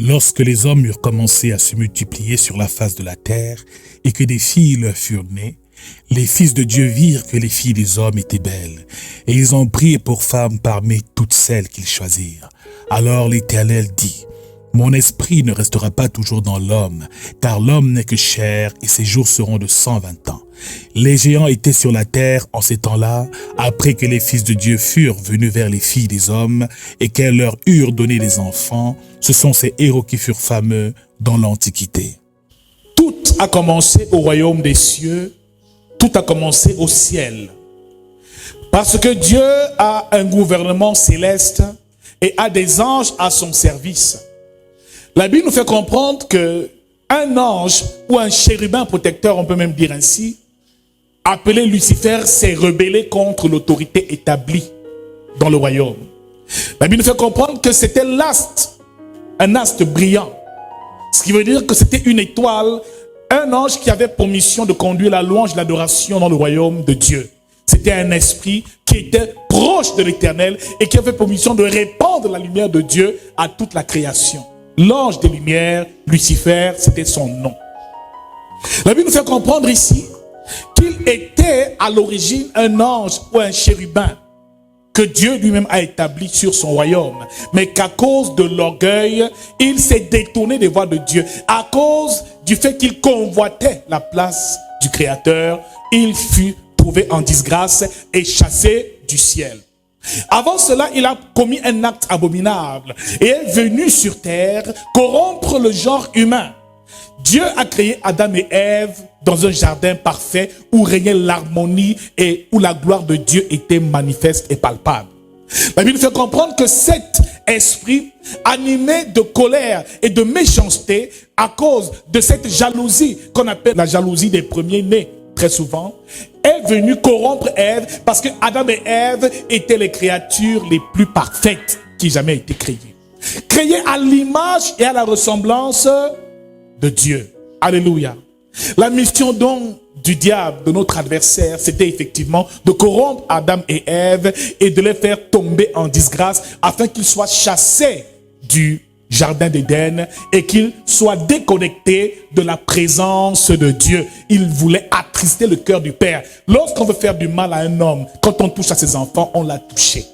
Lorsque les hommes eurent commencé à se multiplier sur la face de la terre et que des filles leur furent nées, les fils de Dieu virent que les filles des hommes étaient belles, et ils en prirent pour femmes parmi toutes celles qu'ils choisirent. Alors l'Éternel dit, « Mon esprit ne restera pas toujours dans l'homme, car l'homme n'est que chair et ses jours seront de 120 ans. » Les géants étaient sur la terre en ces temps-là, après que les fils de Dieu furent venus vers les filles des hommes et qu'elles leur eurent donné des enfants. Ce sont ces héros qui furent fameux dans l'Antiquité. Tout a commencé au royaume des cieux, tout a commencé au ciel. Parce que Dieu a un gouvernement céleste et a des anges à son service. La Bible nous fait comprendre que un ange ou un chérubin protecteur, on peut même dire ainsi, appelé Lucifer, s'est rebellé contre l'autorité établie dans le royaume. La Bible nous fait comprendre que c'était l'astre, un astre brillant. Ce qui veut dire que c'était une étoile, un ange qui avait pour mission de conduire la louange et l'adoration dans le royaume de Dieu. C'était un esprit qui était proche de l'Éternel et qui avait pour mission de répandre la lumière de Dieu à toute la création. L'ange des lumières, Lucifer, c'était son nom. La Bible nous fait comprendre ici qu'il était à l'origine un ange ou un chérubin que Dieu lui-même a établi sur son royaume, mais qu'à cause de l'orgueil, il s'est détourné des voies de Dieu. À cause du fait qu'il convoitait la place du Créateur, il fut trouvé en disgrâce et chassé du ciel. Avant cela, il a commis un acte abominable et est venu sur terre corrompre le genre humain. Dieu a créé Adam et Ève dans un jardin parfait où régnait l'harmonie et où la gloire de Dieu était manifeste et palpable. La Bible fait comprendre que cet esprit animé de colère et de méchanceté à cause de cette jalousie qu'on appelle la jalousie des premiers-nés très souvent, est venu corrompre Ève parce que Adam et Ève étaient les créatures les plus parfaites qui jamais été créées. Créées à l'image et à la ressemblance de Dieu. Alléluia. La mission donc du diable, de notre adversaire, c'était effectivement de corrompre Adam et Ève et de les faire tomber en disgrâce afin qu'ils soient chassés du jardin d'Éden et qu'ils soient déconnectés de la présence de Dieu. Il voulait attrister le cœur du Père. Lorsqu'on veut faire du mal à un homme, quand on touche à ses enfants, on l'a touché.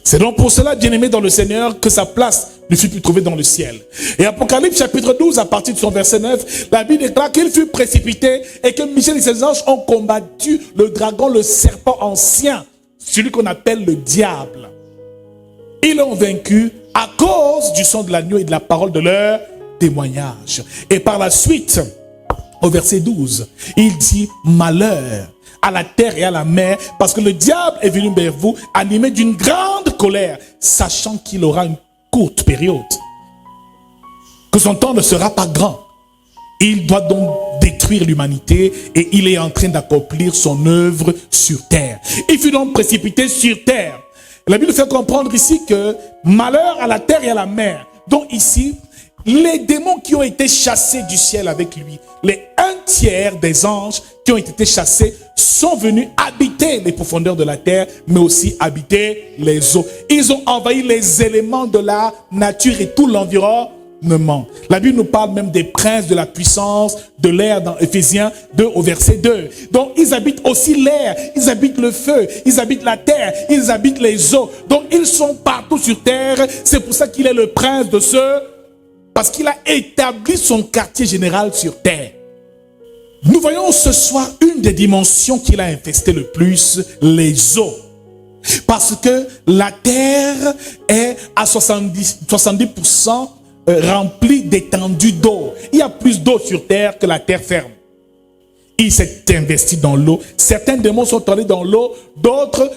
C'est donc pour cela, bien-aimé dans le Seigneur, que sa place ne fut plus trouvée dans le ciel. Et Apocalypse chapitre 12, à partir de son verset 9, la Bible déclare qu'il fut précipité et que Michel et ses anges ont combattu le dragon, le serpent ancien, celui qu'on appelle le diable. Ils l'ont vaincu à cause du sang de l'agneau et de la parole de leur témoignage. Et par la suite, au verset 12, il dit « Malheur à la terre et à la mer, parce que le diable est venu vers vous, animé d'une grande colère, sachant qu'il aura une courte période, que son temps ne sera pas grand. Il doit donc détruire l'humanité et il est en train d'accomplir son œuvre sur terre. Il fut donc précipité sur terre. La Bible fait comprendre ici que malheur à la terre et à la mer. Donc ici, les démons qui ont été chassés du ciel avec lui, les 1/3 des anges qui ont été chassés sont venus habiter les profondeurs de la terre, mais aussi habiter les eaux. Ils ont envahi les éléments de la nature et tout l'environnement. La Bible nous parle même des princes de la puissance de l'air dans Éphésiens 2 au verset 2. Donc ils habitent aussi l'air, ils habitent le feu, ils habitent la terre, ils habitent les eaux. Donc ils sont partout sur terre. C'est pour ça qu'il est le prince de ceux, parce qu'il a établi son quartier général sur terre. Nous voyons ce soir une des dimensions qu'il a infesté le plus, les eaux. Parce que la terre est à 70% remplie d'étendues d'eau. Il y a plus d'eau sur terre que la terre ferme. Il s'est investi dans l'eau. Certains démons sont allés dans l'eau, d'autres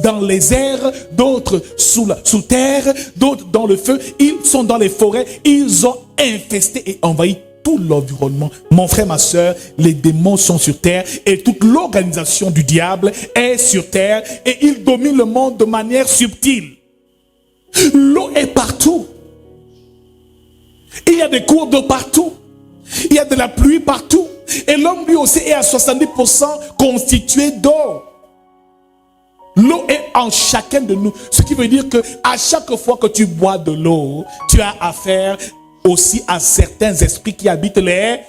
dans les airs, d'autres sous terre, d'autres dans le feu. Ils sont dans les forêts. Ils ont infesté et envahi tout l'environnement. Mon frère, ma soeur, les démons sont sur terre et toute l'organisation du diable est sur terre et il domine le monde de manière subtile. L'eau est partout. Il y a des cours d'eau partout. Il y a de la pluie partout. Et l'homme lui aussi est à 70% constitué d'eau. L'eau est en chacun de nous. Ce qui veut dire que à chaque fois que tu bois de l'eau, tu as affaire aussi à certains esprits qui habitent les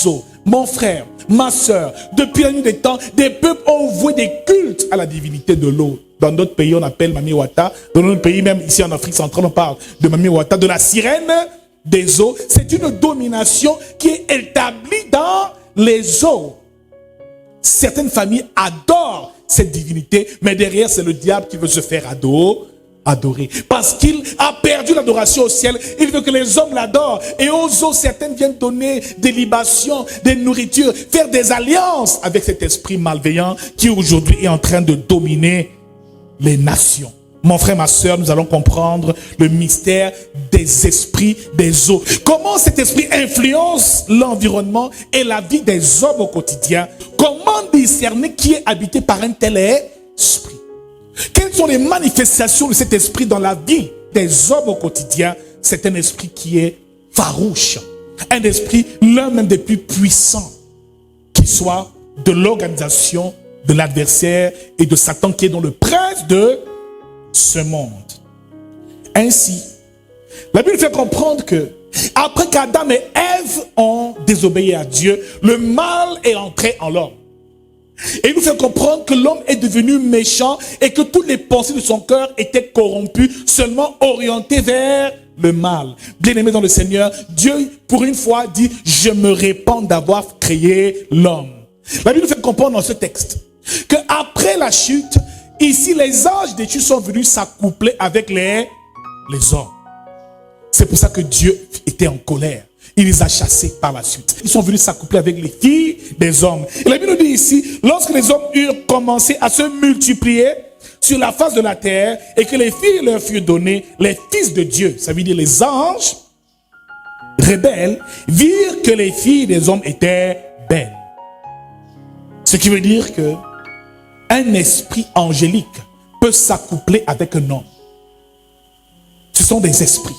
eaux. Mon frère, ma soeur, depuis la nuit des temps, des peuples ont voué des cultes à la divinité de l'eau. Dans d'autres pays, on appelle Mami Wata. Dans notre pays, même ici en Afrique centrale, on parle de Mami Wata, de la sirène des eaux. C'est une domination qui est établie dans les eaux. Certaines familles adorent cette divinité, mais derrière, c'est le diable qui veut se faire adorer. Parce qu'il a perdu l'adoration au ciel, il veut que les hommes l'adorent. Et aux eaux, certaines viennent donner des libations, des nourritures, faire des alliances avec cet esprit malveillant qui aujourd'hui est en train de dominer les nations. Mon frère, ma soeur, nous allons comprendre le mystère des esprits des eaux. Comment cet esprit influence l'environnement et la vie des hommes au quotidien. Comment discerner qui est habité par un tel esprit. Quelles sont les manifestations de cet esprit dans la vie des hommes au quotidien? C'est un esprit qui est farouche. Un esprit, l'un même des plus puissants, qui soit de l'organisation de l'adversaire et de Satan qui est dans le prince de ce monde. Ainsi, la Bible fait comprendre que après qu'Adam et Ève ont désobéi à Dieu, le mal est entré en l'homme. Et il nous fait comprendre que l'homme est devenu méchant et que toutes les pensées de son cœur étaient corrompues, seulement orientées vers le mal. Bien-aimé dans le Seigneur, Dieu, pour une fois, dit « Je me répands d'avoir créé l'homme ». La Bible nous fait comprendre dans ce texte qu'après la chute, ici, les anges déchus sont venus s'accoupler avec les hommes. C'est pour ça que Dieu était en colère. Il les a chassés par la suite. Ils sont venus s'accoupler avec les filles des hommes. Et la Bible nous dit ici, lorsque les hommes eurent commencé à se multiplier sur la face de la terre et que les filles leur furent données, les fils de Dieu, ça veut dire les anges rebelles, virent que les filles des hommes étaient belles. Ce qui veut dire que un esprit angélique peut s'accoupler avec un homme. Ce sont des esprits.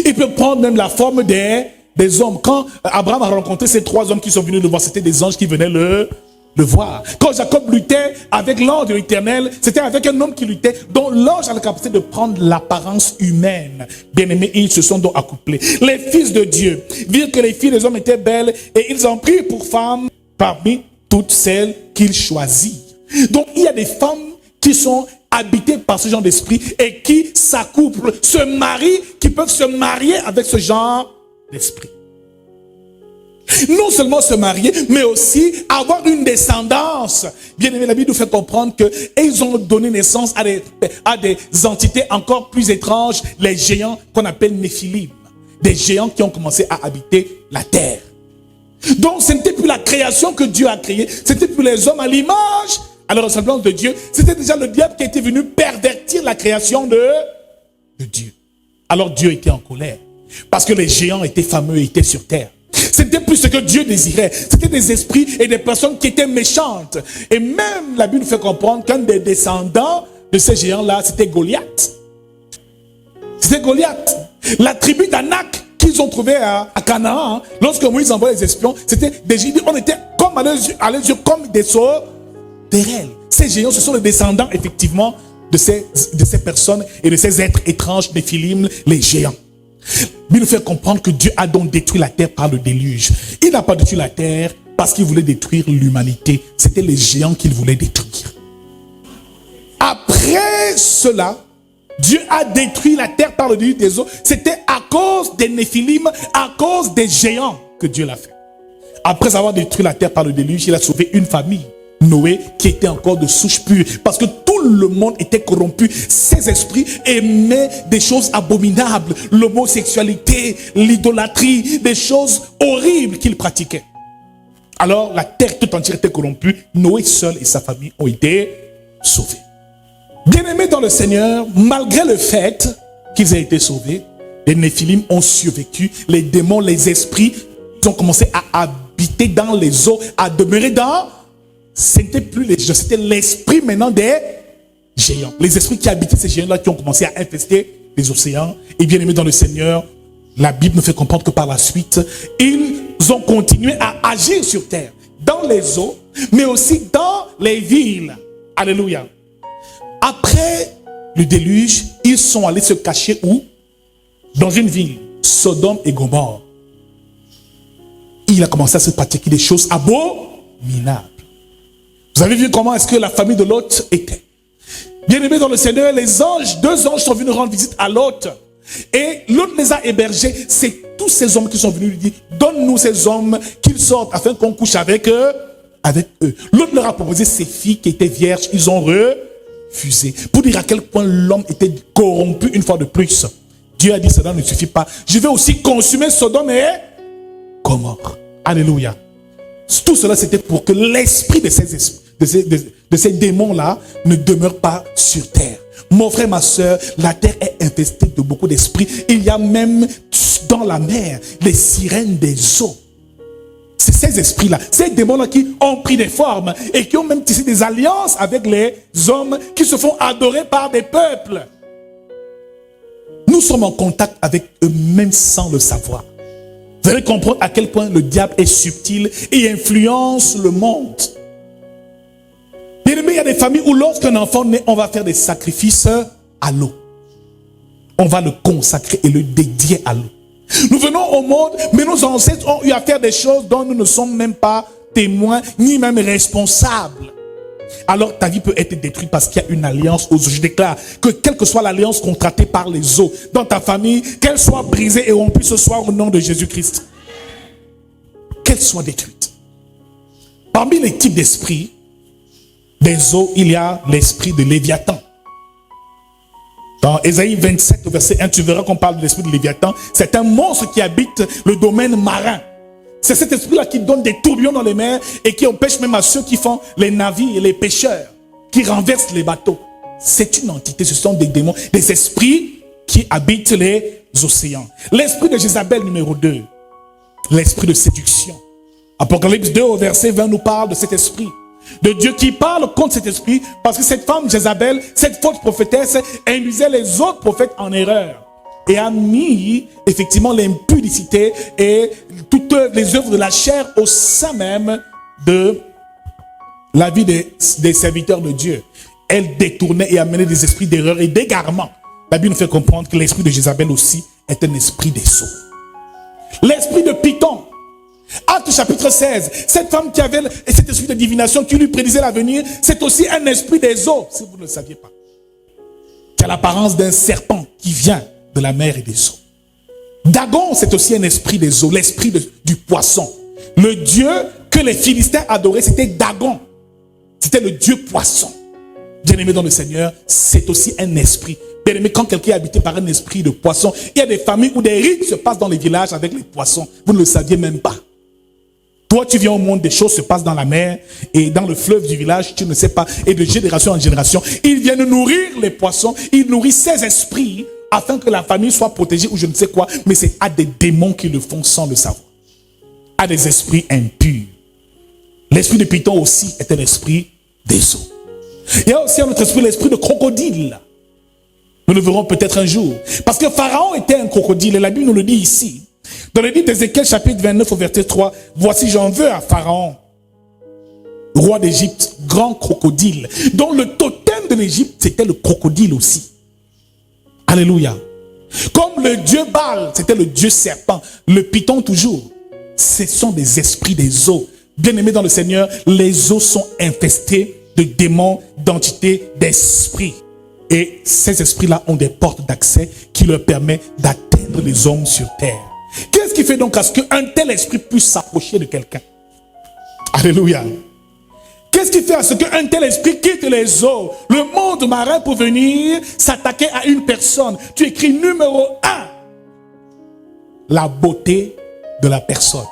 Il peut prendre même la forme des hommes. Quand Abraham a rencontré ces trois hommes qui sont venus le voir, c'était des anges qui venaient le voir. Quand Jacob luttait avec l'ange de l'Éternel, c'était avec un homme qui luttait, dont l'ange a la capacité de prendre l'apparence humaine. Bien-aimés, ils se sont donc accouplés. Les fils de Dieu virent que les filles des hommes étaient belles et ils en prirent pour femmes parmi toutes celles qu'ils choisirent. Donc il y a des femmes qui sont habitées par ce genre d'esprit et qui s'accouplent, se marient, qui peuvent se marier avec ce genre d'esprit. Non seulement se marier, mais aussi avoir une descendance. Bien aimé, la Bible nous fait comprendre qu'ils ont donné naissance à des entités encore plus étranges, les géants qu'on appelle Néphilim. Des géants qui ont commencé à habiter la terre. Donc ce n'était plus la création que Dieu a créée, c'était plus les hommes à l'image, à la ressemblance de Dieu. C'était déjà le diable qui était venu pervertir la création de Dieu. Alors Dieu était en colère, parce que les géants étaient fameux et étaient sur terre. C'était plus ce que Dieu désirait. C'était des esprits et des personnes qui étaient méchantes. Et même la Bible nous fait comprendre qu'un des descendants de ces géants-là, c'était Goliath. C'était Goliath. La tribu d'Anak qu'ils ont trouvé à Canaan, lorsque Moïse envoie les espions, c'était des géants. On était comme à leurs yeux comme des sauterelles. Ces géants, ce sont les descendants effectivement de ces personnes et de ces êtres étranges, Néphilim, les géants. Il nous fait comprendre que Dieu a donc détruit la terre par le déluge. Il n'a pas détruit la terre parce qu'il voulait détruire l'humanité. C'était les géants qu'il voulait détruire. Après cela, Dieu a détruit la terre par le déluge des eaux. C'était à cause des Néphilim, à cause des géants que Dieu l'a fait. Après avoir détruit la terre par le déluge, il a sauvé une famille, Noé, qui était encore de souche pure. Parce que tout le monde était corrompu. Ces esprits aimaient des choses abominables, l'homosexualité, l'idolâtrie, des choses horribles qu'ils pratiquaient. Alors la terre tout entière était corrompue. Noé seul et sa famille ont été sauvés. Bien-aimés dans le Seigneur, malgré le fait qu'ils aient été sauvés, les Néphilim ont survécu. Les démons, les esprits ont commencé à habiter dans les eaux, à demeurer dans... Ce n'était plus les géants, c'était l'esprit maintenant des géants. Les esprits qui habitaient ces géants-là qui ont commencé à infester les océans. Et bien aimés dans le Seigneur, la Bible nous fait comprendre que par la suite, ils ont continué à agir sur terre, dans les eaux, mais aussi dans les villes. Alléluia. Après le déluge, ils sont allés se cacher où? Dans une ville, Sodome et Gomorrhe. Il a commencé à se pratiquer des choses abominables. Vous avez vu comment est-ce que la famille de Lot était? Bien-aimés dans le Seigneur, les anges, 2 anges sont venus rendre visite à Lot. Et Lot les a hébergés. C'est tous ces hommes qui sont venus lui dire, donne-nous ces hommes, qu'ils sortent afin qu'on couche avec eux. Lot leur a proposé ses filles qui étaient vierges. Ils ont refusé. Pour dire à quel point l'homme était corrompu une fois de plus. Dieu a dit, cela ne suffit pas. Je vais aussi consumer Sodome et Gomorrhe. Alléluia. Tout cela, c'était pour que l'esprit de ces démons-là ne demeure pas sur terre. Mon frère, ma soeur, la terre est infestée de beaucoup d'esprits. Il y a même dans la mer les sirènes des eaux. C'est ces esprits-là, ces démons-là qui ont pris des formes et qui ont même tissé des alliances avec les hommes qui se font adorer par des peuples. Nous sommes en contact avec eux même sans le savoir. Vous allez comprendre à quel point le diable est subtil et influence le monde. Bien aimé, il y a des familles où lorsqu'un enfant naît, on va faire des sacrifices à l'eau. On va le consacrer et le dédier à l'eau. Nous venons au monde, mais nos ancêtres ont eu à faire des choses dont nous ne sommes même pas témoins, ni même responsables. Alors ta vie peut être détruite parce qu'il y a une alliance aux eaux. Je déclare que quelle que soit l'alliance contractée par les eaux dans ta famille, qu'elle soit brisée et rompue ce soir au nom de Jésus-Christ. Qu'elle soit détruite. Parmi les types d'esprits des eaux, il y a l'esprit de Léviathan. Dans Ésaïe 27, verset 1, tu verras qu'on parle de l'esprit de Léviathan. C'est un monstre qui habite le domaine marin. C'est cet esprit-là qui donne des tourbillons dans les mers et qui empêche même à ceux qui font les navires et les pêcheurs, qui renversent les bateaux. C'est une entité, ce sont des démons, des esprits qui habitent les océans. L'esprit de Jézabel numéro 2, l'esprit de séduction. Apocalypse 2 au verset 20 nous parle de cet esprit. De Dieu qui parle contre cet esprit parce que cette femme Jézabel, cette fausse prophétesse, induisait les autres prophètes en erreur et a mis effectivement l'impudicité et toutes les œuvres de la chair au sein même de la vie des serviteurs de Dieu. Elle détournait et amenait des esprits d'erreur et d'égarement. La Bible nous fait comprendre que l'esprit de Jézabel aussi est un esprit des sots. L'esprit de Python. Acte chapitre 16, cette femme qui avait cet esprit de divination qui lui prédisait l'avenir, c'est aussi un esprit des eaux, si vous ne le saviez pas. Qui a l'apparence d'un serpent qui vient de la mer et des eaux. Dagon, c'est aussi un esprit des eaux, l'esprit du poisson. Le dieu que les Philistins adoraient, c'était Dagon. C'était le dieu poisson. Bien-aimé dans le Seigneur, c'est aussi un esprit. Bien-aimé, quand quelqu'un est habité par un esprit de poisson, il y a des familles où des rites se passent dans les villages avec les poissons. Vous ne le saviez même pas. Toi, tu viens au monde, des choses se passent dans la mer et dans le fleuve du village, tu ne sais pas. Et de génération en génération, ils viennent nourrir les poissons, ils nourrissent ces esprits afin que la famille soit protégée ou je ne sais quoi. Mais c'est à des démons qui le font sans le savoir. À des esprits impurs. L'esprit de Python aussi est un esprit des eaux. Il y a aussi un autre esprit, l'esprit de crocodile. Nous le verrons peut-être un jour. Parce que Pharaon était un crocodile et la Bible nous le dit ici. Dans le livre d'Ézéchiel chapitre 29 au verset 3, voici j'en veux à Pharaon, roi d'Égypte, grand crocodile, dont le totem de l'Égypte c'était le crocodile aussi. Alléluia. Comme le dieu Baal, c'était le dieu serpent, le python toujours. Ce sont des esprits des eaux. Bien-aimés dans le Seigneur, les eaux sont infestées de démons, d'entités, d'esprits. Et ces esprits-là ont des portes d'accès qui leur permettent d'atteindre les hommes sur terre. Qu'est-ce qui fait donc à ce qu'un tel esprit puisse s'approcher de quelqu'un? Alléluia. Qu'est-ce qui fait à ce qu'un tel esprit quitte les eaux, le monde marin pour venir s'attaquer à une personne? Tu écris numéro 1. La beauté de la personne.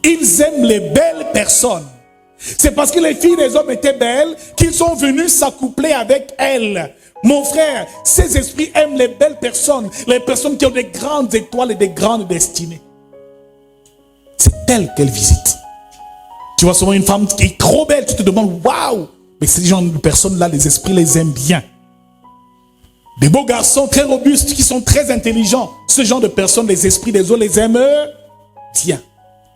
Ils aiment les belles personnes. C'est parce que les filles des hommes étaient belles qu'ils sont venus s'accoupler avec elles. Mon frère, ces esprits aiment les belles personnes, les personnes qui ont des grandes étoiles et des grandes destinées. C'est elles qu'elles visitent. Tu vois souvent une femme qui est trop belle, tu te demandes, waouh! Mais ces gens de personnes-là, les esprits les aiment bien. Des beaux garçons très robustes qui sont très intelligents. Ce genre de personnes, les esprits des eaux les aiment bien.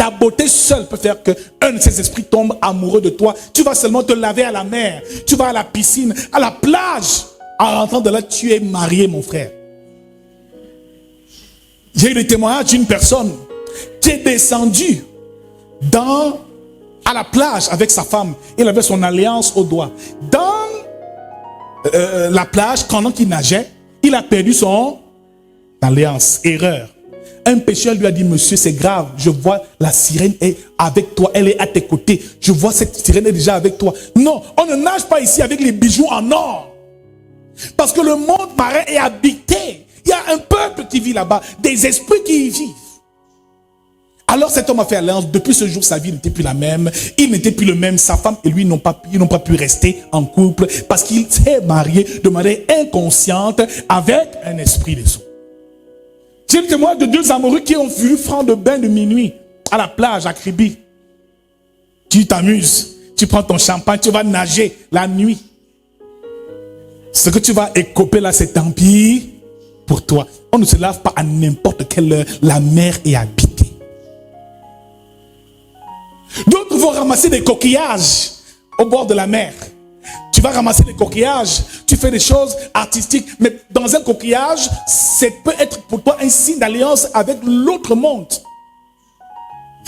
Ta beauté seule peut faire qu'un de ces esprits tombe amoureux de toi. Tu vas seulement te laver à la mer. Tu vas à la piscine, à la plage. En rentrant de là, tu es marié, mon frère. J'ai eu le témoignage d'une personne qui est descendue à la plage avec sa femme. Il avait son alliance au doigt. Dans la plage, pendant qu'il nageait, il a perdu son alliance. Erreur. Un pécheur lui a dit, monsieur, c'est grave. Je vois la sirène est avec toi. Elle est à tes côtés. Je vois cette sirène est déjà avec toi. Non, on ne nage pas ici avec les bijoux en or. Parce que le monde marin est habité. Il y a un peuple qui vit là-bas. Des esprits qui y vivent. Alors cet homme a fait alliance. Depuis ce jour, sa vie n'était plus la même. Il n'était plus le même. Sa femme et lui n'ont pas pu rester en couple parce qu'il s'est marié de manière inconsciente avec un esprit des eaux. J'ai le témoin de deux amoureux qui ont voulu prendre de bain de minuit à la plage à Kribi. Tu t'amuses, tu prends ton champagne, tu vas nager la nuit. Ce que tu vas écoper là, c'est tant pis pour toi. On ne se lave pas à n'importe quelle heure. La mer est habitée. D'autres vont ramasser des coquillages au bord de la mer. Tu vas ramasser des coquillages, tu fais des choses artistiques, mais dans un coquillage, ça peut être pour toi un signe d'alliance avec l'autre monde.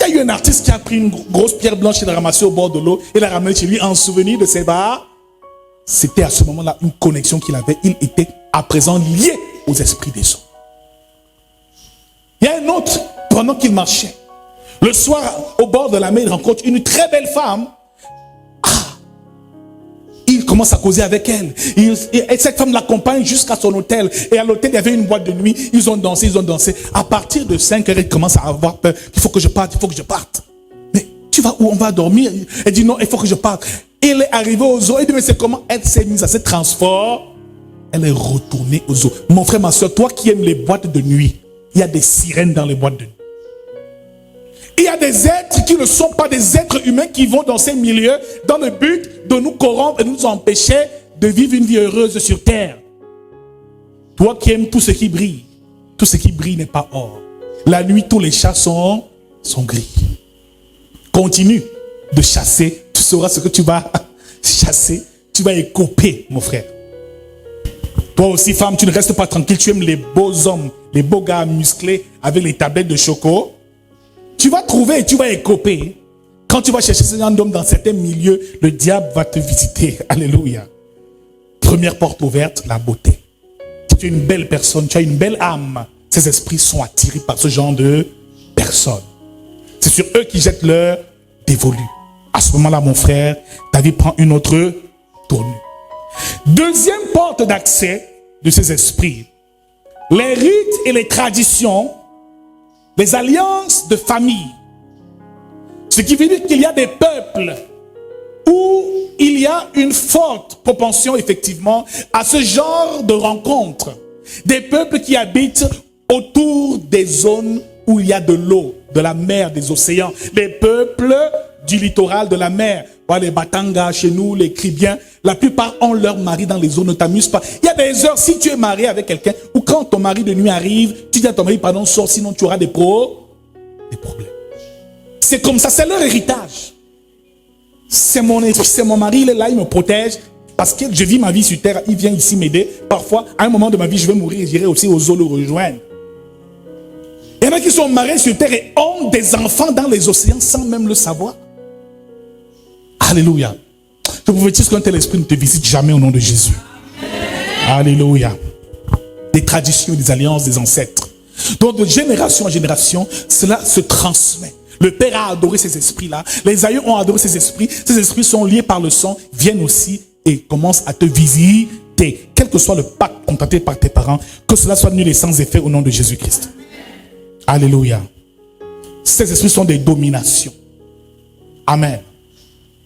Il y a eu un artiste qui a pris une grosse pierre blanche, il l'a ramassée au bord de l'eau, il l'a ramenée chez lui en souvenir de ses bars. C'était à ce moment-là une connexion qu'il avait. Il était à présent lié aux esprits des eaux. Il y a un autre, pendant qu'il marchait, le soir, au bord de la mer, il rencontre une très belle femme. Il commence à causer avec elle. Et cette femme l'accompagne jusqu'à son hôtel. Et à l'hôtel, il y avait une boîte de nuit. Ils ont dansé. À partir de 5 heures, il commence à avoir peur. Il faut que je parte. Mais tu vas où? On va dormir. Elle dit non, il faut que je parte. Il est arrivé aux eaux. Il dit mais c'est comment? Elle s'est mise à se transformer. Elle est retournée aux eaux. Mon frère, ma soeur, toi qui aimes les boîtes de nuit, il y a des sirènes dans les boîtes de nuit. Il y a des êtres qui ne sont pas des êtres humains qui vont dans ces milieux dans le but de nous corrompre et de nous empêcher de vivre une vie heureuse sur terre. Toi qui aimes tout ce qui brille n'est pas or. La nuit, tous les chats sont gris. Continue de chasser, tu sauras ce que tu vas chasser, tu vas écoper, mon frère. Toi aussi, femme, tu ne restes pas tranquille, tu aimes les beaux hommes, les beaux gars musclés avec les tablettes de choco. Tu vas trouver et tu vas écoper. Quand tu vas chercher ce genre d'homme dans certains milieux, le diable va te visiter. Alléluia. Première porte ouverte, la beauté. Si tu es une belle personne, tu as une belle âme, ces esprits sont attirés par ce genre de personnes. C'est sur eux qu'ils jettent leur dévolu. À ce moment-là, mon frère, ta vie prend une autre tournure. Deuxième porte d'accès de ces esprits, les rites et les traditions, les alliances de famille. Ce qui veut dire qu'il y a des peuples où il y a une forte propension effectivement à ce genre de rencontres. Des peuples qui habitent autour des zones où il y a de l'eau, de la mer, des océans. Les peuples du littoral de la mer. Les Batanga chez nous, les Cribiens, la plupart ont leur mari dans les zones, ne t'amuse pas. Il y a des heures, si tu es marié avec quelqu'un, ou quand ton mari de nuit arrive, tu dis à ton mari, pardon, sors, sinon tu auras des problèmes. C'est comme ça, c'est leur héritage. C'est mon mari, il est là, il me protège. Parce que je vis ma vie sur terre, il vient ici m'aider. Parfois, à un moment de ma vie, je vais mourir et j'irai aussi aux eaux le rejoindre. Il y en a qui sont mariés sur terre et ont des enfants dans les océans sans même le savoir. Alléluia. Je vous dis qu'un tel esprit ne te visite jamais au nom de Jésus. Alléluia. Des traditions, des alliances des ancêtres. Donc de génération en génération, cela se transmet. Le Père a adoré ces esprits-là. Les aïeux ont adoré ces esprits. Ces esprits sont liés par le sang, viennent aussi et commencent à te visiter. Quel que soit le pacte contracté par tes parents, que cela soit nul et sans effet au nom de Jésus-Christ. Alléluia. Ces esprits sont des dominations. Amen.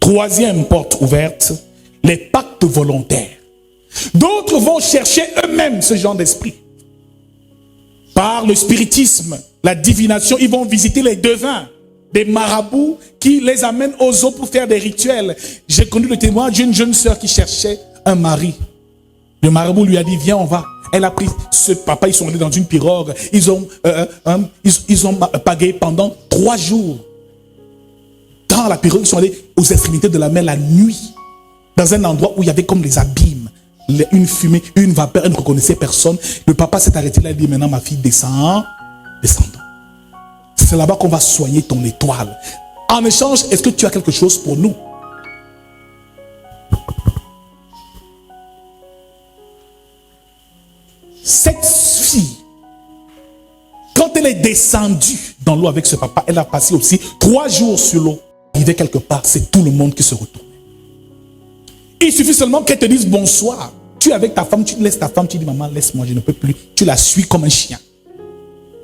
Troisième porte ouverte, les pactes volontaires. D'autres vont chercher eux-mêmes ce genre d'esprit. Par le spiritisme, la divination, ils vont visiter les devins, des marabouts qui les amènent aux eaux pour faire des rituels. J'ai connu le témoin d'une jeune sœur qui cherchait un mari. Le marabout lui a dit, viens, on va. Elle a pris ce papa, ils sont allés dans une pirogue. Ils ont pagayé pendant 3 jours. Quand la pirogue, ils sont allés aux extrémités de la mer la nuit, dans un endroit où il y avait comme des abîmes, une fumée, une vapeur, elle ne reconnaissait personne. Le papa s'est arrêté là, il dit, maintenant ma fille descend, descendons. C'est là-bas qu'on va soigner ton étoile. En échange, est-ce que tu as quelque chose pour nous? Cette fille, quand elle est descendue dans l'eau avec ce papa, elle a passé aussi 3 jours sur l'eau. Arrivé quelque part, c'est tout le monde qui se retourne. Il suffit seulement qu'elle te dise bonsoir. Tu es avec ta femme, tu laisses ta femme, tu dis maman, laisse-moi, je ne peux plus. Tu la suis comme un chien.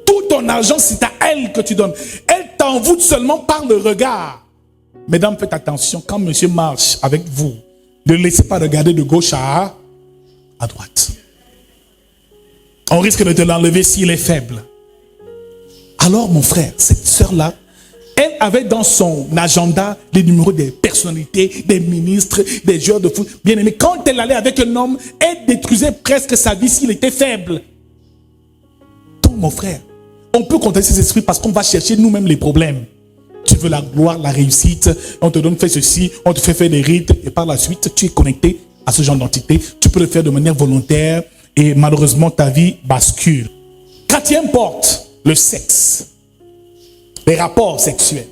Tout ton argent, c'est à elle que tu donnes. Elle t'envoûte seulement par le regard. Mesdames, faites attention, quand monsieur marche avec vous, ne laissez pas regarder de gauche à droite. On risque de te l'enlever s'il est faible. Alors mon frère, cette sœur-là, elle avait dans son agenda les numéros des personnalités, des ministres, des joueurs de foot. Bien aimé, quand elle allait avec un homme, elle détruisait presque sa vie s'il était faible. Donc mon frère, on peut contester ces esprits parce qu'on va chercher nous-mêmes les problèmes. Tu veux la gloire, la réussite, on te donne fais ceci, on te fait faire des rites et par la suite, tu es connecté à ce genre d'entité. Tu peux le faire de manière volontaire et malheureusement ta vie bascule. 4e porte, le sexe. Les rapports sexuels.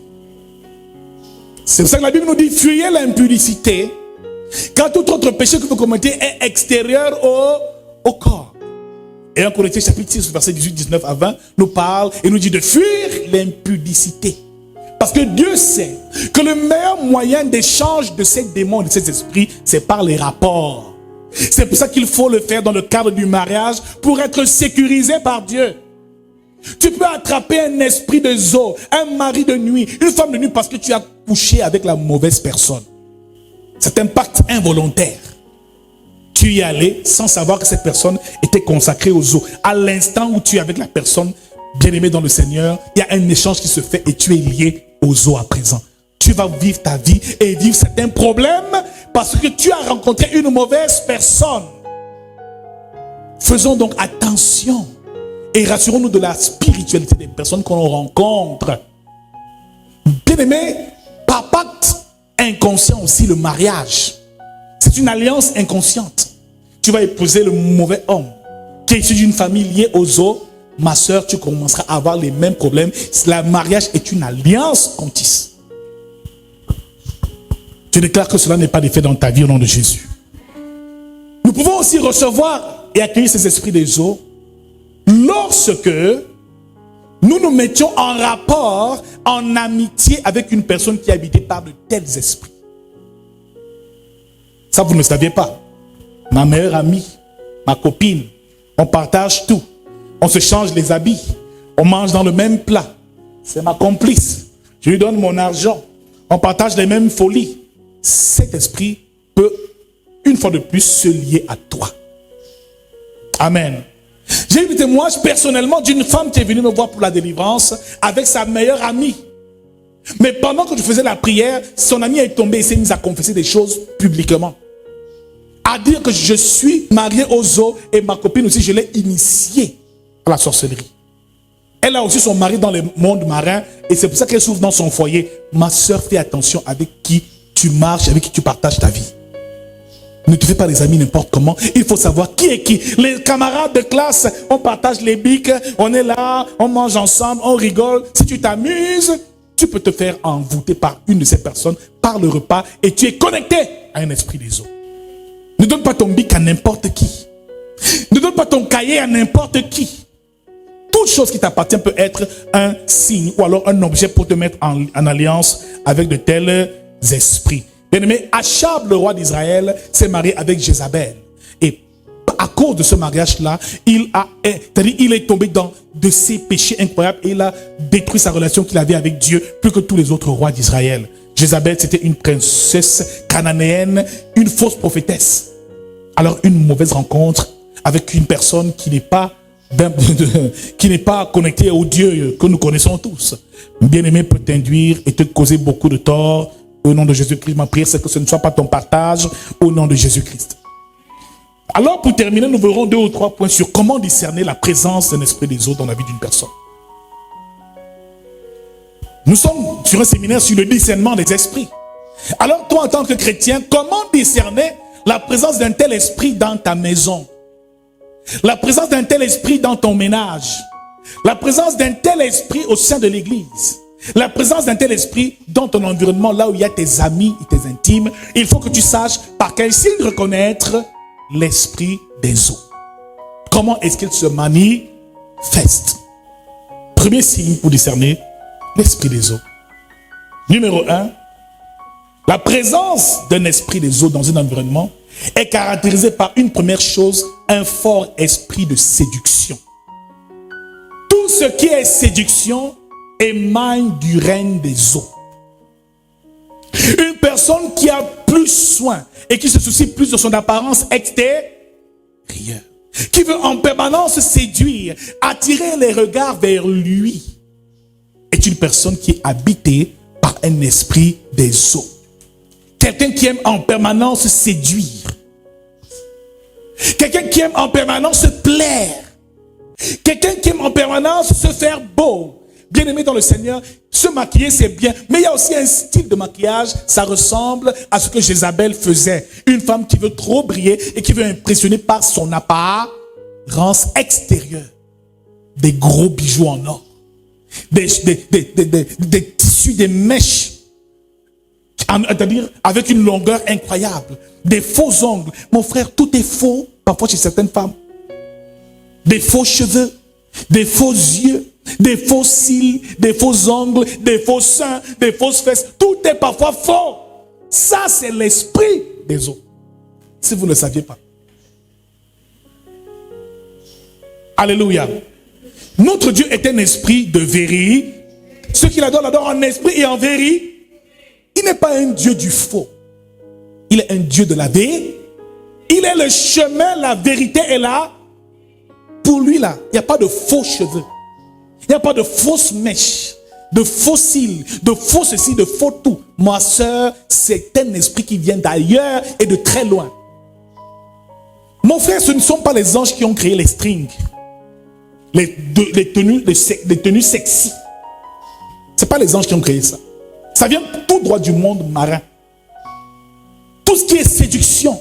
C'est pour ça que la Bible nous dit fuyez l'impudicité quand tout autre péché que vous commettez est extérieur au corps. Et 1 Corinthiens chapitre 6 verset 18-19 à 20 nous parle et nous dit de fuir l'impudicité. Parce que Dieu sait que le meilleur moyen d'échange de ces démons, de ces esprits, c'est par les rapports. C'est pour ça qu'il faut le faire dans le cadre du mariage pour être sécurisé par Dieu. Tu peux attraper un esprit de zoo, un mari de nuit, une femme de nuit parce que tu as couché avec la mauvaise personne. C'est un pacte involontaire. Tu y allais sans savoir que cette personne était consacrée au zoo. À l'instant où tu es avec la personne bien-aimée dans le Seigneur, il y a un échange qui se fait et tu es lié au zoo à présent. Tu vas vivre ta vie et vivre certains problèmes parce que tu as rencontré une mauvaise personne. Faisons donc attention. Et rassurons-nous de la spiritualité des personnes qu'on rencontre. Bien aimé, par pacte inconscient aussi, le mariage. C'est une alliance inconsciente. Tu vas épouser le mauvais homme qui est issu d'une famille liée aux zoo. Ma soeur, tu commenceras à avoir les mêmes problèmes. Le mariage est une alliance qu'on tisse. Je déclare que cela n'est pas fait dans ta vie au nom de Jésus. Nous pouvons aussi recevoir et accueillir ces esprits des eaux lorsque nous nous mettions en rapport, en amitié avec une personne qui est habitée par de tels esprits. Ça, vous ne le saviez pas. Ma meilleure amie, ma copine, on partage tout. On se change les habits. On mange dans le même plat. C'est ma complice. Je lui donne mon argent. On partage les mêmes folies. Cet esprit peut, une fois de plus, se lier à toi. Amen. J'ai eu le témoignage personnellement d'une femme qui est venue me voir pour la délivrance avec sa meilleure amie. Mais pendant que je faisais la prière, son amie est tombée et s'est mise à confesser des choses publiquement. À dire que je suis marié aux zoo et ma copine aussi, je l'ai initiée à la sorcellerie. Elle a aussi son mari dans le monde marin et c'est pour ça qu'elle souffre dans son foyer. Ma soeur, fais attention avec qui tu marches, avec qui tu partages ta vie. Ne te fais pas des amis n'importe comment. Il faut savoir qui est qui. Les camarades de classe, on partage les bics, on est là, on mange ensemble, on rigole. Si tu t'amuses, tu peux te faire envoûter par une de ces personnes, par le repas, et tu es connecté à un esprit des eaux. Ne donne pas ton bic à n'importe qui. Ne donne pas ton cahier à n'importe qui. Toute chose qui t'appartient peut être un signe ou alors un objet pour te mettre en alliance avec de tels esprits. Bien-aimé, Achab, le roi d'Israël, s'est marié avec Jézabel. Et à cause de ce mariage-là, il est tombé dans de ces péchés incroyables et il a détruit sa relation qu'il avait avec Dieu plus que tous les autres rois d'Israël. Jézabel, c'était une princesse cananéenne, une fausse prophétesse. Alors, une mauvaise rencontre avec une personne qui n'est pas connectée au Dieu que nous connaissons tous. Bien-aimé, peut t'induire et te causer beaucoup de tort. Au nom de Jésus-Christ, ma prière, c'est que ce ne soit pas ton partage au nom de Jésus-Christ. Alors, pour terminer, nous verrons 2 ou 3 points sur comment discerner la présence d'un esprit des eaux dans la vie d'une personne. Nous sommes sur un séminaire sur le discernement des esprits. Alors toi, en tant que chrétien, comment discerner la présence d'un tel esprit dans ta maison? La présence d'un tel esprit dans ton ménage? La présence d'un tel esprit au sein de l'église? La présence d'un tel esprit dans ton environnement, là où il y a tes amis et tes intimes? Il faut que tu saches par quel signe reconnaître l'esprit des eaux. Comment est-ce qu'il se manifeste? Premier signe pour discerner l'esprit des eaux. Numéro 1, la présence d'un esprit des eaux dans un environnement est caractérisée par une première chose, un fort esprit de séduction. Tout ce qui est séduction émane du règne des eaux. Une personne qui a plus soin et qui se soucie plus de son apparence extérieure, qui veut en permanence séduire, attirer les regards vers lui, est une personne qui est habitée par un esprit des eaux. Quelqu'un qui aime en permanence séduire. Quelqu'un qui aime en permanence se plaire. Quelqu'un qui aime en permanence se faire beau. Bien-aimé dans le Seigneur, se maquiller c'est bien, mais il y a aussi un style de maquillage, ça ressemble à ce que Jézabel faisait. Une femme qui veut trop briller et qui veut impressionner par son apparence extérieure. Des gros bijoux en or, des tissus, des mèches, c'est-à-dire avec une longueur incroyable, des faux ongles. Mon frère, tout est faux, parfois chez certaines femmes. Des faux cheveux, des faux yeux, des faux cils, des faux ongles, des faux seins, des fausses fesses. Tout est parfois faux. Ça, c'est l'esprit des eaux. Si vous ne le saviez pas. Alléluia. Notre Dieu est un esprit de vérité. Ceux qui l'adorent en esprit et en vérité. Il n'est pas un Dieu du faux. Il est un Dieu de la vérité. Il est le chemin, la vérité est là. Pour lui, là, il n'y a pas de faux cheveux. Il n'y a pas de fausses mèches, de faux cils, de faux ceci, de faux tout. Ma soeur, c'est un esprit qui vient d'ailleurs et de très loin. Mon frère, ce ne sont pas les anges qui ont créé les strings, les tenues sexy. Ce n'est pas les anges qui ont créé ça. Ça vient tout droit du monde marin. Tout ce qui est séduction,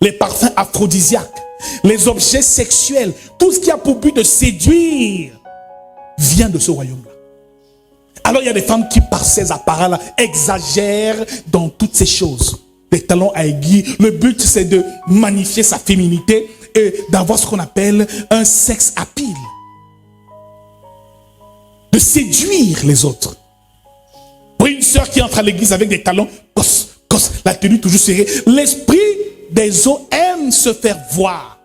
les parfums aphrodisiaques, les objets sexuels, tout ce qui a pour but de séduire, vient de ce royaume-là. Alors il y a des femmes qui, par ces appareils-là, exagèrent dans toutes ces choses. Les talons à aiguilles, le but c'est de magnifier sa féminité et d'avoir ce qu'on appelle un sex appeal. De séduire les autres. Pour une sœur qui entre à l'église avec des talons, la tenue toujours serrée, l'esprit des eaux aime se faire voir.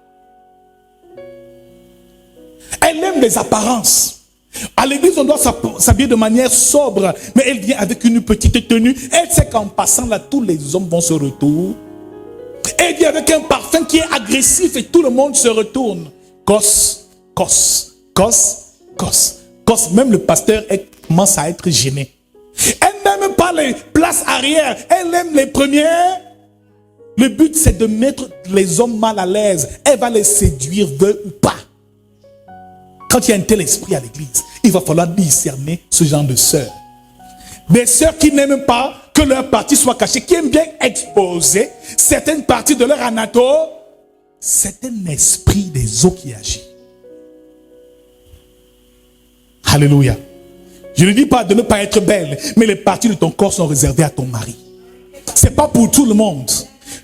Elle aime les apparences. À l'église, on doit s'habiller de manière sobre, mais elle vient avec une petite tenue. Elle sait qu'en passant là, tous les hommes vont se retourner. Elle vient avec un parfum qui est agressif et tout le monde se retourne. Cos. Même le pasteur commence à être gêné. Elle n'aime pas les places arrière, elle aime les premières. Le but, c'est de mettre les hommes mal à l'aise. Elle va les séduire, veut ou pas. Quand il y a un tel esprit à l'église, il va falloir discerner ce genre de sœurs. Des sœurs qui n'aiment pas que leur partie soit cachée, qui aiment bien exposer certaines parties de leur anatome. C'est un esprit des eaux qui agit. Alléluia. Je ne dis pas de ne pas être belle, mais les parties de ton corps sont réservées à ton mari. C'est pas pour tout le monde.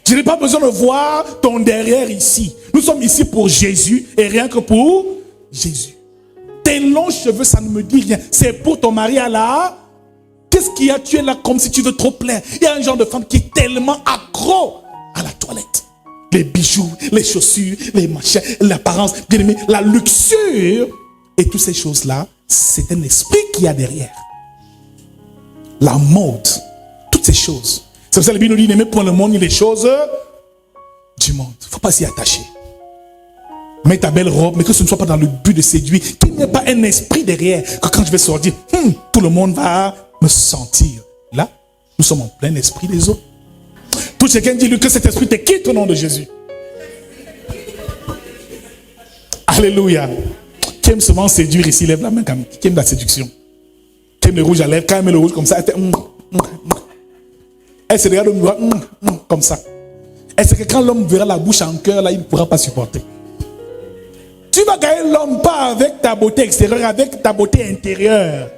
Je n'ai pas besoin de voir ton derrière ici. Nous sommes ici pour Jésus et rien que pour Jésus. Tes longs cheveux, ça ne me dit rien. C'est pour ton mari à la... Qu'est-ce qu'il y a? Tu es là comme si tu veux trop plaire. Il y a un genre de femme qui est tellement accro à la toilette. Les bijoux, les chaussures, les machins, l'apparence, bien aimé, la luxure. Et toutes ces choses-là, c'est un esprit qui y a derrière. La mode, toutes ces choses. C'est pour ça que la Bible nous dit, n'aimez point le monde ni les choses du monde. Il ne faut pas s'y attacher. Mets ta belle robe, mais que ce ne soit pas dans le but de séduire. Qu'il n'y ait pas un esprit derrière. Que quand je vais sortir, tout le monde va me sentir. Là, nous sommes en plein esprit des eaux. Tout chacun dit-lui que cet esprit te quitte au nom de Jésus. Alléluia. Qui aime seulement séduire ici, lève la main quand même. Qui aime la séduction? crème de rouge à lèvres. Quand elle met le rouge comme ça, elle fait elle se regarde au miroir comme ça. Elle sait que quand l'homme verra la bouche en cœur, là, il ne pourra pas supporter. Tu vas gagner l'homme pas avec ta beauté extérieure, avec ta beauté intérieure.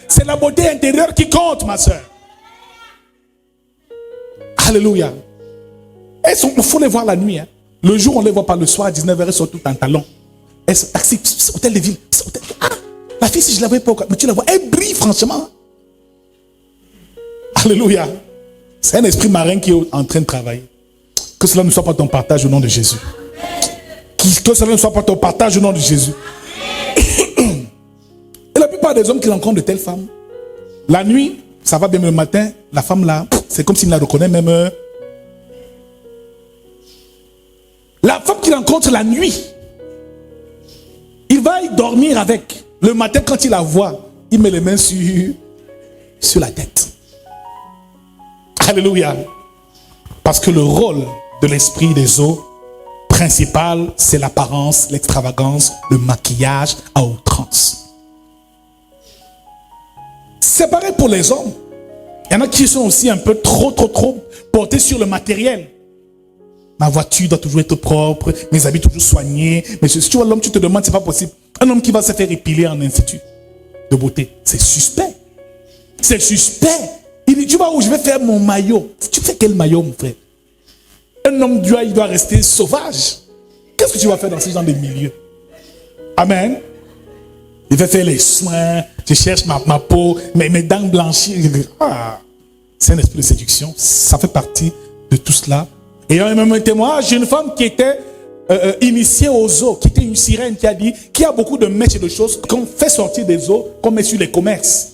C'est la beauté intérieure qui compte, ma soeur. Alléluia. Il faut les voir la nuit. Hein. Le jour, on ne les voit pas. Le soir, à 19h, elles sont toutes en talons. Elles sont taxi, hôtel de ville. Ah, la fille, si je la voyais pas, mais tu la vois, elle brille franchement. Alléluia. C'est un esprit marin qui est en train de travailler. Que cela ne soit pas ton partage au nom de Jésus. Que cela ne soit pas ton partage au nom de Jésus. Et la plupart des hommes qui rencontrent de telles femmes, la nuit, ça va bien, mais le matin, la femme là, c'est comme s'il la reconnaît même. La femme qu'il rencontre la nuit, il va y dormir avec. Le matin, quand il la voit, il met les mains sur la tête. Alléluia. Parce que le rôle de l'esprit des eaux principal, c'est l'apparence, l'extravagance, le maquillage à outrance. C'est pareil pour les hommes. Il y en a qui sont aussi un peu trop portés sur le matériel. Ma voiture doit toujours être propre, mes habits toujours soignés. Mais si tu vois l'homme, tu te demandes, c'est pas possible. Un homme qui va se faire épiler en institut de beauté, c'est suspect. C'est suspect. Il dit, tu vois où je vais faire mon maillot. Tu fais quel maillot, mon frère? Un homme Dieu, il doit rester sauvage. Qu'est-ce que tu vas faire dans ce genre de milieu? Amen. Il va faire les soins. Je cherche ma peau, mes dents blanchies. Ah, c'est un esprit de séduction. Ça fait partie de tout cela. Et il y a même un témoignage d'une femme qui était initiée aux eaux, qui était une sirène, qui a dit qu'il y a beaucoup de mèches et de choses qu'on fait sortir des eaux, qu'on met sur les commerces.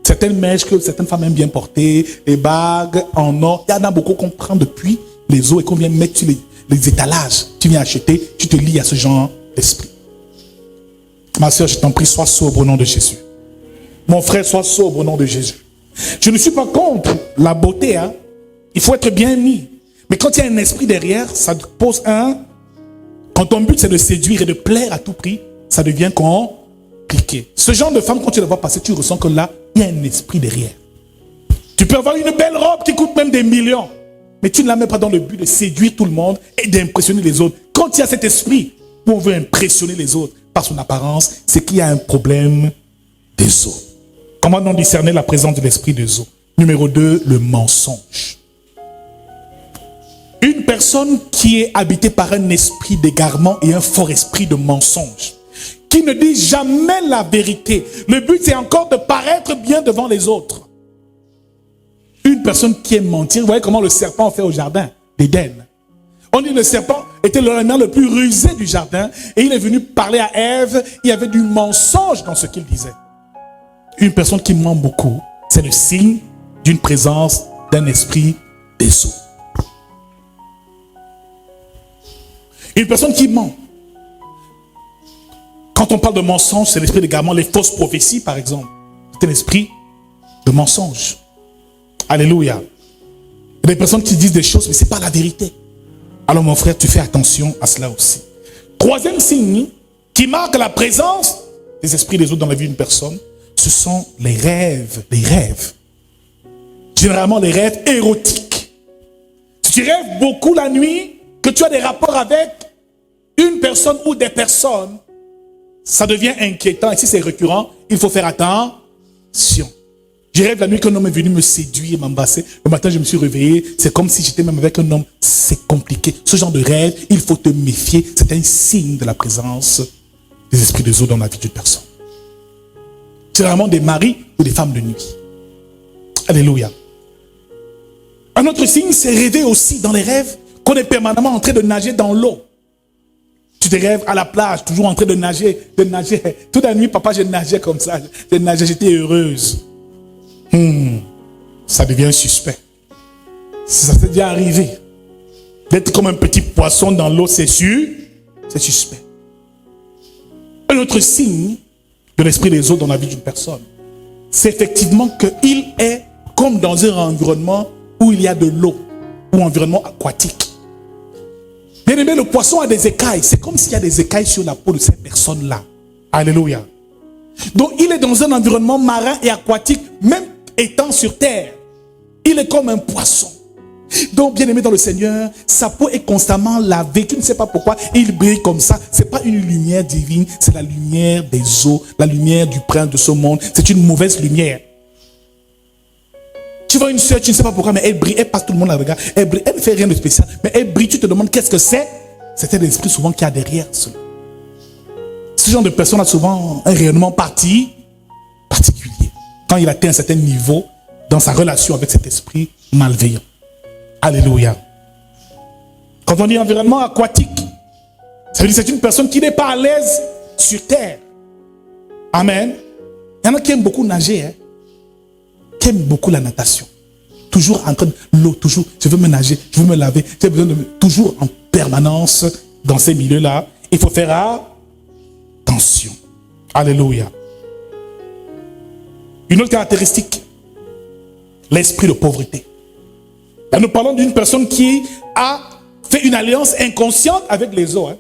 Certaines mèches que certaines femmes aiment bien porter, les bagues en or, il y en a beaucoup qu'on prend depuis les eaux et qu'on vient mettre sur les étalages. Tu viens acheter, tu te lies à ce genre d'esprit. Ma soeur, je t'en prie, sois sobre au nom de Jésus. Mon frère, sois sobre au nom de Jésus. Je ne suis pas contre la beauté. Hein. Il faut être bien mis. Mais quand il y a un esprit derrière, ça te pose un... Quand ton but c'est de séduire et de plaire à tout prix, ça devient compliqué. Ce genre de femme, quand tu la vois passer, tu ressens que là, il y a un esprit derrière. Tu peux avoir une belle robe qui coûte même des millions. Mais tu ne la mets pas dans le but de séduire tout le monde et d'impressionner les autres. Quand il y a cet esprit où on veut impressionner les autres par son apparence, c'est qu'il y a un problème des eaux. Comment donc discerner la présence de l'esprit des eaux? Numéro 2, le mensonge. Une personne qui est habitée par un esprit d'égarement et un fort esprit de mensonge, qui ne dit jamais la vérité. Le but, c'est encore de paraître bien devant les autres. Une personne qui aime mentir, vous voyez comment le serpent fait au jardin d'Éden. On dit que le serpent était l'animal le plus rusé du jardin et il est venu parler à Ève. Il y avait du mensonge dans ce qu'il disait. Une personne qui ment beaucoup, c'est le signe d'une présence d'un esprit des eaux. Une personne qui ment. Quand on parle de mensonge, c'est l'esprit d'égarement, les fausses prophéties par exemple. C'est un esprit de mensonge. Alléluia. Il y a des personnes qui disent des choses, mais ce n'est pas la vérité. Alors mon frère, tu fais attention à cela aussi. Troisième signe qui marque la présence des esprits des autres dans la vie d'une personne, ce sont les rêves. Les rêves. Généralement les rêves érotiques. Si tu rêves beaucoup la nuit, que tu as des rapports avec une personne ou des personnes, ça devient inquiétant. Et si c'est récurrent, il faut faire attention. Je rêve la nuit qu'un homme est venu me séduire, m'embrasser. Le matin, je me suis réveillé. C'est comme si j'étais même avec un homme. C'est compliqué. Ce genre de rêve, il faut te méfier. C'est un signe de la présence des esprits des eaux dans la vie d'une personne. C'est vraiment des maris ou des femmes de nuit. Alléluia. Un autre signe, c'est rêver aussi dans les rêves qu'on est permanemment en train de nager dans l'eau. Tu te rêves à la plage, toujours en train de nager, de nager. Toute la nuit, papa, je nageais comme ça. Je nageais, j'étais heureuse. Ça devient suspect. Ça s'est déjà arrivé. D'être comme un petit poisson dans l'eau, c'est sûr, c'est suspect. Un autre signe de l'esprit des eaux dans la vie d'une personne, c'est effectivement qu'il est comme dans un environnement où il y a de l'eau, ou environnement aquatique. Bien aimé, le poisson a des écailles. C'est comme s'il y a des écailles sur la peau de cette personne-là. Alléluia. Donc il est dans un environnement marin et aquatique, même étant sur terre. Il est comme un poisson. Donc, bien aimé dans le Seigneur, sa peau est constamment lavée. Tu ne sais pas pourquoi il brille comme ça. Ce n'est pas une lumière divine, c'est la lumière des eaux, la lumière du prince de ce monde. C'est une mauvaise lumière. Tu vois une soeur, tu ne sais pas pourquoi, mais elle brille, elle passe, tout le monde la regarde. Elle brille, elle ne fait rien de spécial, mais elle brille, tu te demandes qu'est-ce que c'est. C'est l'esprit souvent qui a derrière cela. Ce genre de personne a souvent un rayonnement particulier. Quand il atteint un certain niveau dans sa relation avec cet esprit malveillant. Alléluia. Quand on dit environnement aquatique, ça veut dire que c'est une personne qui n'est pas à l'aise sur terre. Amen. Il y en a qui aiment beaucoup nager, hein, qui aiment beaucoup la natation. Toujours en train de l'eau, toujours, je veux me nager, je veux me laver, j'ai besoin de toujours en permanence dans ces milieux-là. Il faut faire attention. Alléluia. Une autre caractéristique, l'esprit de pauvreté. Là, nous parlons d'une personne qui a fait une alliance inconsciente avec les eaux. Hein.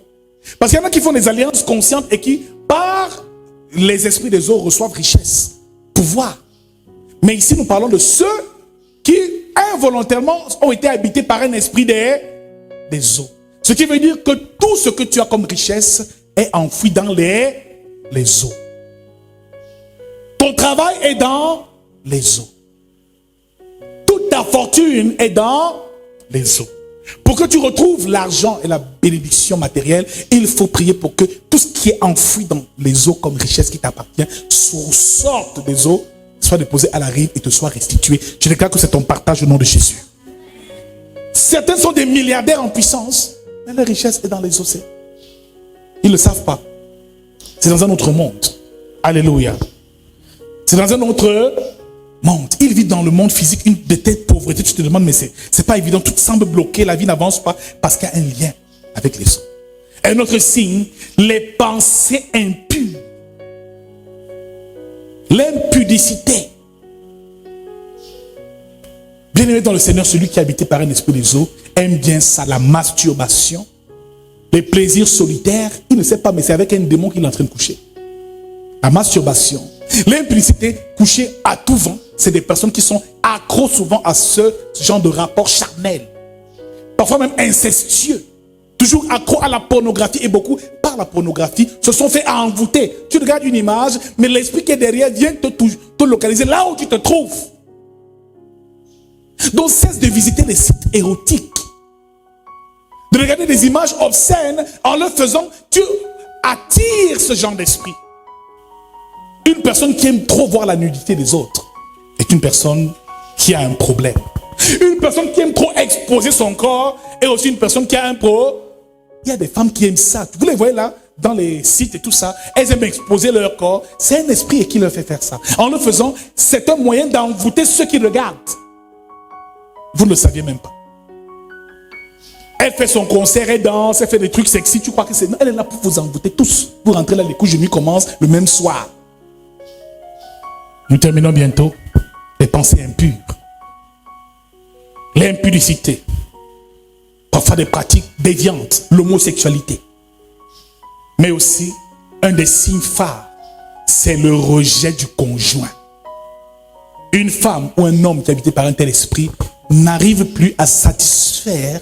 Parce qu'il y en a qui font des alliances conscientes et qui, par les esprits des eaux, reçoivent richesse, pouvoir. Mais ici, nous parlons de ceux qui, involontairement, ont été habités par un esprit des eaux. Ce qui veut dire que tout ce que tu as comme richesse est enfoui dans les eaux. Ton travail est dans les eaux. Toute ta fortune est dans les eaux. Pour que tu retrouves l'argent et la bénédiction matérielle, il faut prier pour que tout ce qui est enfoui dans les eaux comme richesse qui t'appartient sorte des eaux, soit déposé à la rive et te soit restitué. Je déclare que c'est ton partage au nom de Jésus. Certains sont des milliardaires en puissance, mais la richesse est dans les océans. Ils ne le savent pas. C'est dans un autre monde. Alléluia. C'est dans un autre monde. Ils vivent dans le monde physique une de telle pauvreté. Tu te demandes, mais c'est pas évident. Tout semble bloqué. La vie n'avance pas parce qu'il y a un lien avec les autres. Un autre signe, les pensées impures. L'impudicité. Bien-aimé dans le Seigneur, celui qui est habité par un esprit des eaux aime bien ça, la masturbation, les plaisirs solitaires. Il ne sait pas, mais c'est avec un démon qu'il est en train de coucher. La masturbation, l'impudicité, coucher à tout vent. C'est des personnes qui sont accros souvent à ce genre de rapport charnel. Parfois même incestueux. Toujours accros à la pornographie. Et beaucoup, par la pornographie, se sont fait envoûter. Tu regardes une image, mais l'esprit qui est derrière vient te localiser là où tu te trouves. Donc cesse de visiter les sites érotiques. De regarder des images obscènes. En le faisant, tu attires ce genre d'esprit. Une personne qui aime trop voir la nudité des autres est une personne qui a un problème. Une personne qui aime trop exposer son corps est aussi une personne qui a un problème. Il y a des femmes qui aiment ça. Vous les voyez là, dans les sites et tout ça. Elles aiment exposer leur corps. C'est un esprit qui leur fait faire ça. En le faisant, c'est un moyen d'envoûter ceux qui regardent. Vous ne le saviez même pas. Elle fait son concert, elle danse, elle fait des trucs sexy. Tu crois que c'est... Non, elle est là pour vous envoûter tous. Vous rentrez là, les couches de nuit commencent le même soir. Nous terminons bientôt. Les pensées impures. L'impudicité. Parfois des pratiques déviantes. L'homosexualité. Mais aussi, un des signes phares, c'est le rejet du conjoint. Une femme ou un homme qui est habité par un tel esprit n'arrive plus à satisfaire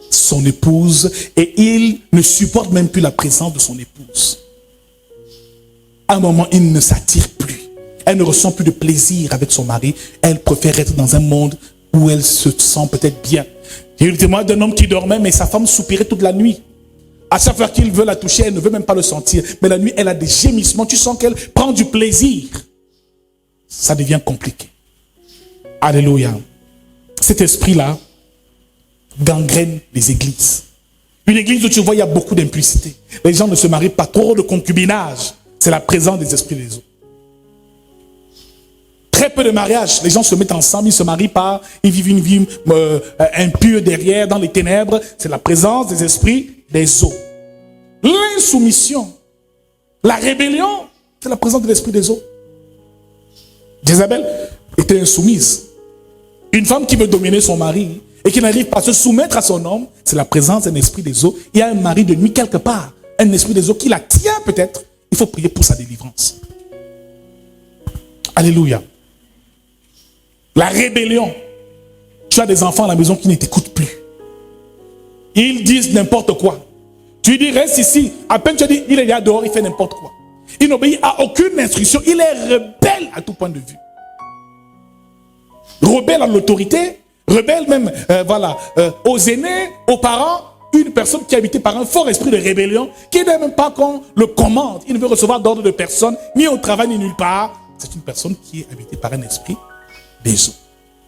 son épouse et il ne supporte même plus la présence de son épouse. À un moment, il ne s'attire plus. Elle ne ressent plus de plaisir avec son mari. Elle préfère être dans un monde où elle se sent peut-être bien. J'ai eu le témoignage d'un homme qui dormait, mais sa femme soupirait toute la nuit. À chaque fois qu'il veut la toucher, elle ne veut même pas le sentir. Mais la nuit, elle a des gémissements. Tu sens qu'elle prend du plaisir. Ça devient compliqué. Alléluia. Cet esprit-là gangrène les églises. Une église où tu vois, il y a beaucoup d'impudicité. Les gens ne se marient pas, trop de concubinage. C'est la présence des esprits des autres. Très peu de mariages. Les gens se mettent ensemble, ils ne se marient pas. Ils vivent une vie impure derrière, dans les ténèbres. C'est la présence des esprits des eaux. L'insoumission, la rébellion, c'est la présence de l'esprit des eaux. Jézabel était insoumise. Une femme qui veut dominer son mari et qui n'arrive pas à se soumettre à son homme, c'est la présence d'un esprit des eaux. Il y a un mari de nuit quelque part, un esprit des eaux qui la tient peut-être. Il Il faut prier pour sa délivrance. Alléluia. La rébellion. Tu as des enfants à la maison qui ne t'écoutent plus. Ils disent n'importe quoi. Tu dis reste ici. À peine tu dis il est là dehors, il fait n'importe quoi. Il n'obéit à aucune instruction. Il est rebelle à tout point de vue. Rebelle à l'autorité. Rebelle même aux aînés, aux parents. Une personne qui est habitée par un fort esprit de rébellion, qui n'aime même pas qu'on le commande. Il ne veut recevoir d'ordre de personne, ni au travail, ni nulle part. C'est une personne qui est habitée par un esprit des eaux.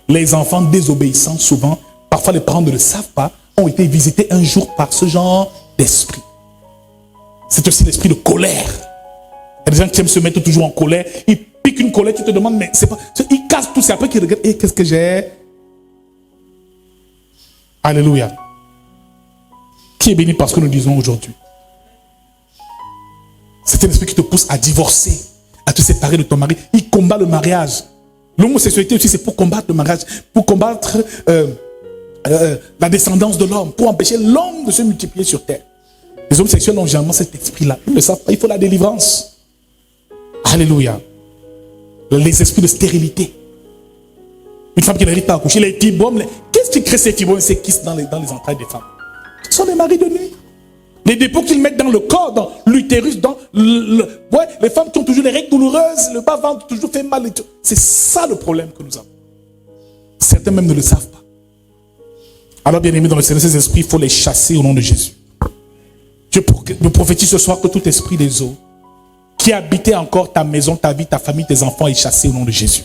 Les enfants désobéissants, souvent, parfois les parents ne le savent pas, ont été visités un jour par ce genre d'esprit. C'est aussi l'esprit de colère. Il y a des gens qui aiment se mettre toujours en colère. Ils piquent une colère, tu te demandes, mais c'est pas... Ils cassent tout, c'est après qu'ils regardent, et qu'est-ce que j'ai? Alléluia. Qui est béni parce que nous disons aujourd'hui? C'est un esprit qui te pousse à divorcer, à te séparer de ton mari. Il combat le mariage. L'homosexualité aussi, c'est pour combattre le mariage, pour combattre la descendance de l'homme, pour empêcher l'homme de se multiplier sur terre. Les homosexuels ont généralement cet esprit-là. Ils ne le savent pas, il faut la délivrance. Alléluia. Les esprits de stérilité. Une femme qui n'arrive pas à accoucher, les fibromes. Qu'est-ce qui crée ces fibromes, ces kystes dans les entrailles des femmes? Ce sont les maris de nuit. Les dépôts qu'ils mettent dans le corps, dans l'utérus, les femmes qui ont toujours les règles douloureuses, le bas-ventre toujours fait mal. C'est ça le problème que nous avons. Certains même ne le savent pas. Alors bien aimés dans le Seigneur, ces esprits, il faut les chasser au nom de Jésus. Je prophétise ce soir que tout esprit des eaux qui habitait encore ta maison, ta vie, ta famille, tes enfants est chassé au nom de Jésus.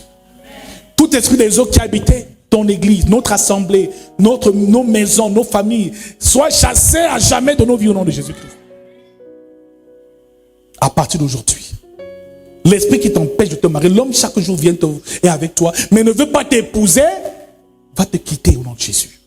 Tout esprit des eaux qui habitait ton église, notre assemblée, nos maisons, nos familles, soient chassés à jamais de nos vies au nom de Jésus-Christ. À partir d'aujourd'hui, l'esprit qui t'empêche de te marier, l'homme chaque jour vient est avec toi, mais ne veut pas t'épouser, va te quitter au nom de Jésus.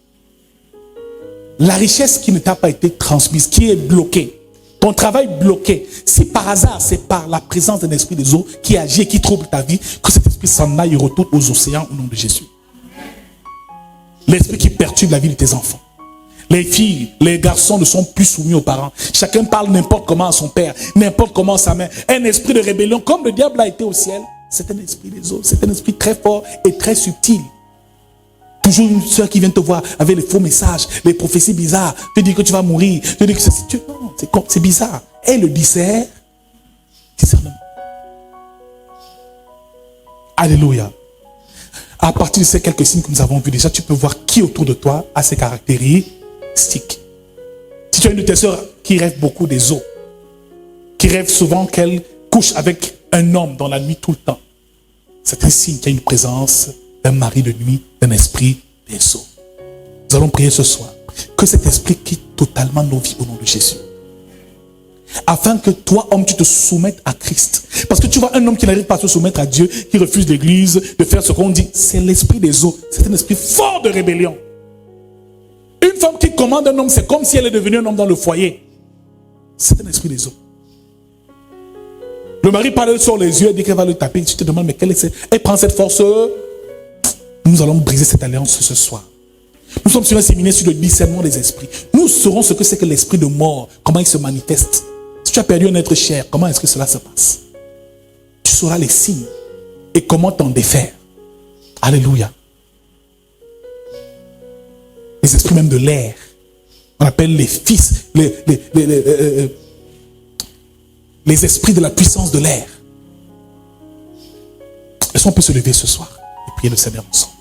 La richesse qui ne t'a pas été transmise, qui est bloquée, ton travail bloqué, si par hasard c'est par la présence d'un esprit des eaux qui agit et qui trouble ta vie, que cet esprit s'en aille et retourne aux océans au nom de Jésus. L'esprit qui perturbe la vie de tes enfants. Les filles, les garçons ne sont plus soumis aux parents. Chacun parle n'importe comment à son père, n'importe comment à sa mère. Un esprit de rébellion, comme le diable a été au ciel, c'est un esprit des eaux. C'est un esprit très fort et très subtil. Toujours une soeur qui vient te voir avec les faux messages, les prophéties bizarres, te dit que tu vas mourir, te dit que c'est bizarre. Elle le discerne. Discernement. Alléluia. À partir de ces quelques signes que nous avons vus déjà, tu peux voir qui autour de toi a ces caractéristiques. Si tu as une de tes sœurs qui rêve beaucoup des eaux, qui rêve souvent qu'elle couche avec un homme dans la nuit tout le temps, c'est un signe qu'il y a une présence d'un mari de nuit, d'un esprit des eaux. Nous allons prier ce soir que cet esprit quitte totalement nos vies au nom de Jésus. Afin que toi, homme, tu te soumettes à Christ. Parce que tu vois un homme qui n'arrive pas à se soumettre à Dieu, qui refuse l'église, de faire ce qu'on dit, c'est l'esprit des eaux. C'est un esprit fort de rébellion. Une femme qui commande un homme, c'est comme si elle est devenue un homme dans le foyer. C'est un esprit des eaux. Le mari parle sur les yeux, dit qu'elle va le taper. Tu te demandes, mais quelle est cette... Elle prend cette force. Nous allons briser cette alliance ce soir. Nous sommes sur un séminaire sur le discernement des esprits. Nous saurons ce que c'est que l'esprit de mort, comment il se manifeste. Si tu as perdu un être cher, comment est-ce que cela se passe? Tu sauras les signes et comment t'en défaire. Alléluia. Les esprits même de l'air, on appelle les fils, les esprits de la puissance de l'air. Est-ce qu'on peut se lever ce soir et prier le Seigneur ensemble?